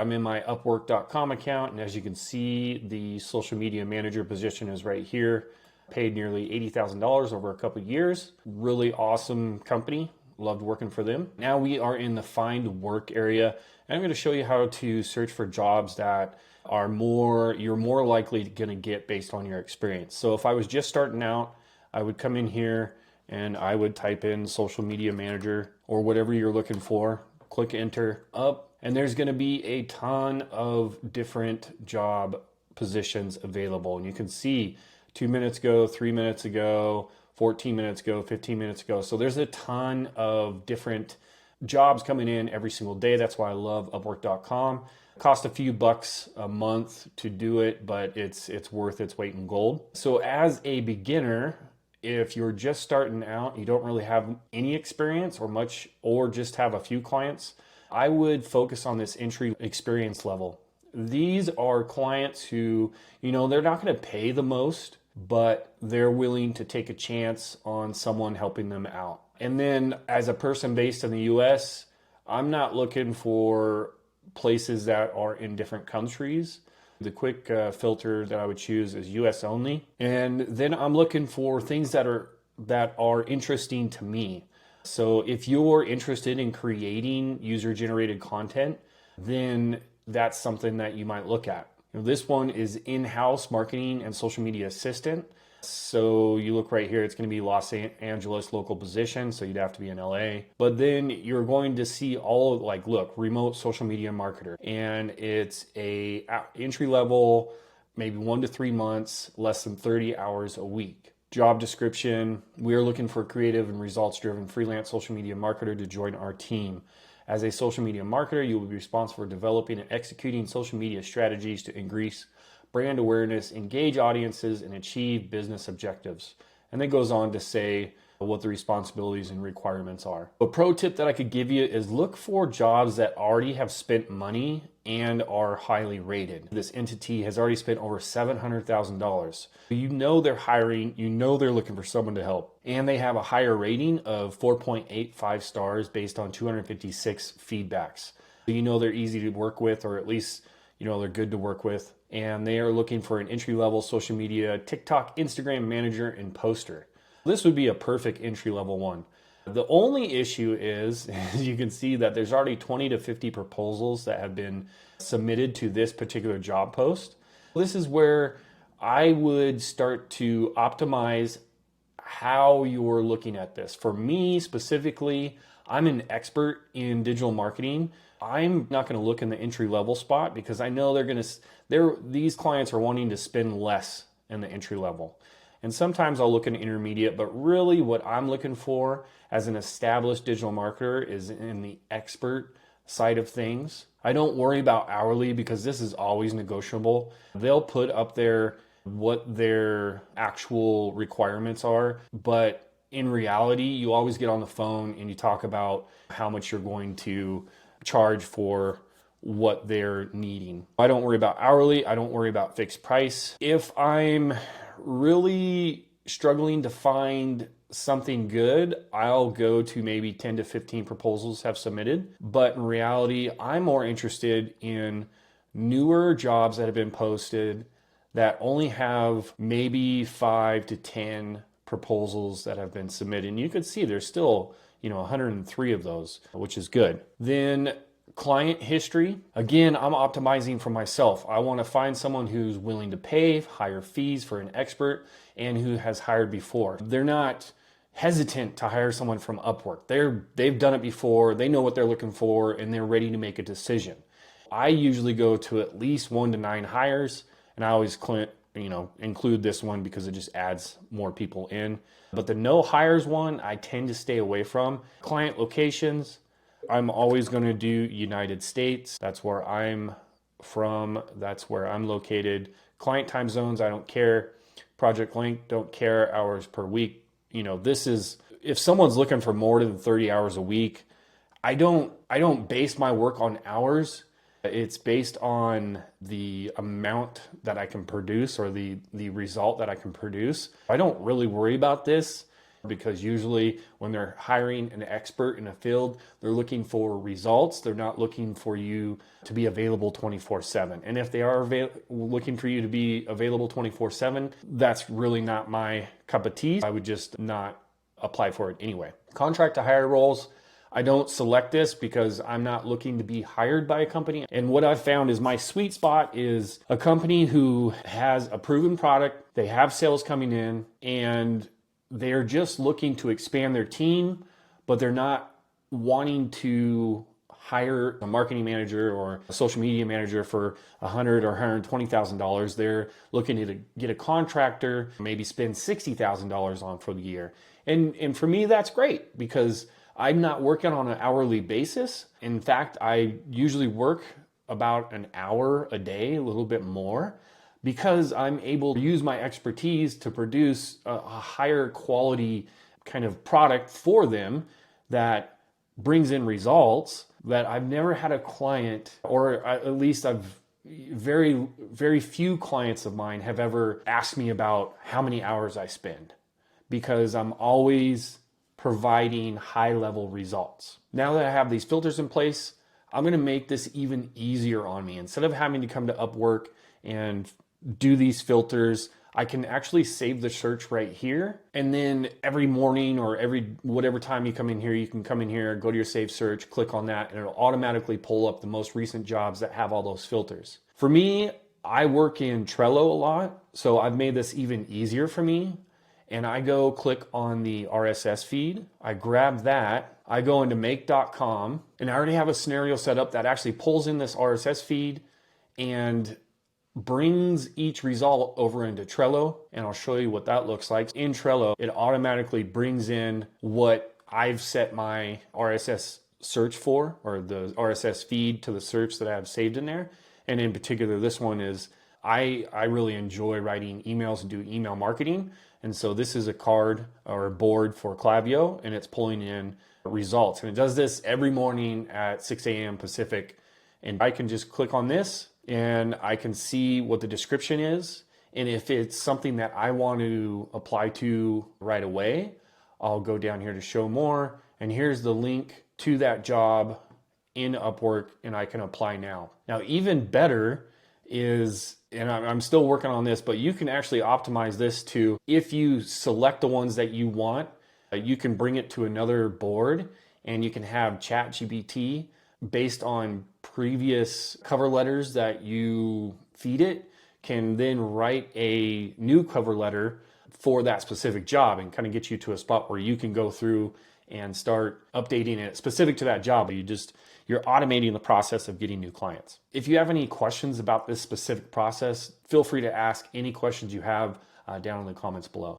I'm in my Upwork.com account, and as you can see, the social media manager position is right here. Paid nearly $80,000 over a couple of years. Really awesome company. Loved working for them. Now we are in the find work area, and I'm going to show you how to search for jobs that are you're more likely going to get based on your experience. So if I was just starting out, I would come in here and I would type in social media manager or whatever you're looking for, click enter up, and there's going to be a ton of different job positions available. And you can see 2 minutes ago, 3 minutes ago, 14 minutes ago, 15 minutes ago. So there's a ton of different jobs coming in every single day. That's why I love Upwork.com. Cost a few bucks a month to do it, but it's worth its weight in gold. So as a beginner, if you're just starting out, you don't really have any experience or much, or just have a few clients, I would focus on this entry experience level. These are clients who, they're not going to pay the most, but they're willing to take a chance on someone helping them out. And then as a person based in the US, I'm not looking for places that are in different countries. The quick filter that I would choose is US only. And then I'm looking for things that are interesting to me. So if you're interested in creating user-generated content, then that's something that you might look at. This one is in-house marketing and social media assistant. So you look right here, it's going to be Los Angeles local position, so you'd have to be in LA. But then you're going to see all look, remote social media marketer. And it's a entry level, maybe 1 to 3 months, less than 30 hours a week. Job description, we are looking for a creative and results-driven freelance social media marketer to join our team. As a social media marketer, you will be responsible for developing and executing social media strategies to increase brand awareness, engage audiences, and achieve business objectives. And then goes on to say what the responsibilities and requirements are. A pro tip that I could give you is look for jobs that already have spent money and are highly rated. This entity has already spent over $700,000. You know they're hiring, you know they're looking for someone to help. And they have a higher rating of 4.85 stars based on 256 feedbacks. So you know they're easy to work with, or at least they're good to work with. And they are looking for an entry-level social media, TikTok, Instagram manager, and poster. This would be a perfect entry-level one. The only issue is, as you can see, that there's already 20 to 50 proposals that have been submitted to this particular job post. This is where I would start to optimize how you're looking at this. For me specifically, I'm an expert in digital marketing. I'm not going to look in the entry level spot because I know these clients are wanting to spend less in the entry level. And sometimes I'll look in intermediate, but really what I'm looking for as an established digital marketer is in the expert side of things. I don't worry about hourly because this is always negotiable. They'll put up there what their actual requirements are, but in reality, you always get on the phone and you talk about how much you're going to charge for what they're needing. I don't worry about hourly. I don't worry about fixed price. If I'm really struggling to find something good, I'll go to maybe 10 to 15 proposals have submitted. But in reality, I'm more interested in newer jobs that have been posted that only have maybe 5 to 10 proposals that have been submitted. And you can see there's still 103 of those, which is good. Then client history. Again, I'm optimizing for myself. I want to find someone who's willing to pay higher fees for an expert and who has hired before. They're not hesitant to hire someone from Upwork. They've done it before, they know what they're looking for, and they're ready to make a decision. I usually go to at least 1 to 9 hires, and I always include this one because it just adds more people in. But the no hires one, I tend to stay away from. Client locations, I'm always going to do United States. That's where I'm from. That's where I'm located. Client time zones, I don't care. Project length, don't care. Hours per week. This is, if someone's looking for more than 30 hours a week, I don't base my work on hours. It's based on the amount that I can produce or the result that I can produce. I don't really worry about this. because usually when they're hiring an expert in a field, they're looking for results. They're not looking for you to be available 24/7. And if they are looking for you to be available 24/7, that's really not my cup of tea. I would just not apply for it anyway. Contract to hire roles, I don't select this because I'm not looking to be hired by a company. And what I've found is my sweet spot is a company who has a proven product, they have sales coming in, and they're just looking to expand their team, but they're not wanting to hire a marketing manager or a social media manager for $100,000 or $120,000. They're looking to get a contractor, maybe spend $60,000 on for the year. And for me, that's great because I'm not working on an hourly basis. In fact, I usually work about an hour a day, a little bit more, because I'm able to use my expertise to produce a higher quality kind of product for them that brings in results that I've never had a client, or at least very few clients of mine have ever asked me about how many hours I spend, because I'm always providing high level results. Now that I have these filters in place, I'm gonna make this even easier on me. Instead of having to come to Upwork and do these filters, I can actually save the search right here. And then every morning or whatever time you come in here, you can come in here, go to your save search, click on that, and it'll automatically pull up the most recent jobs that have all those filters. For me, I work in Trello a lot, so I've made this even easier for me. And I go click on the RSS feed, I grab that, I go into make.com, and I already have a scenario set up that actually pulls in this RSS feed and brings each result over into Trello, and I'll show you what that looks like. In Trello, it automatically brings in what I've set my RSS search for, or the RSS feed to the search that I have saved in there. And in particular, this one is, I really enjoy writing emails and do email marketing. And so this is a card or a board for Klaviyo, and it's pulling in results. And it does this every morning at 6 a.m. Pacific. And I can just click on this and I can see what the description is. And if it's something that I want to apply to right away, I'll go down here to show more. And here's the link to that job in Upwork, and I can apply now. Now, even better is, and I'm still working on this, but you can actually optimize this to, if you select the ones that you want, you can bring it to another board and you can have ChatGPT, based on previous cover letters that you feed it, can then write a new cover letter for that specific job and kind of get you to a spot where you can go through and start updating it specific to that job. You're automating the process of getting new clients. If you have any questions about this specific process, feel free to ask any questions you have down in the comments below.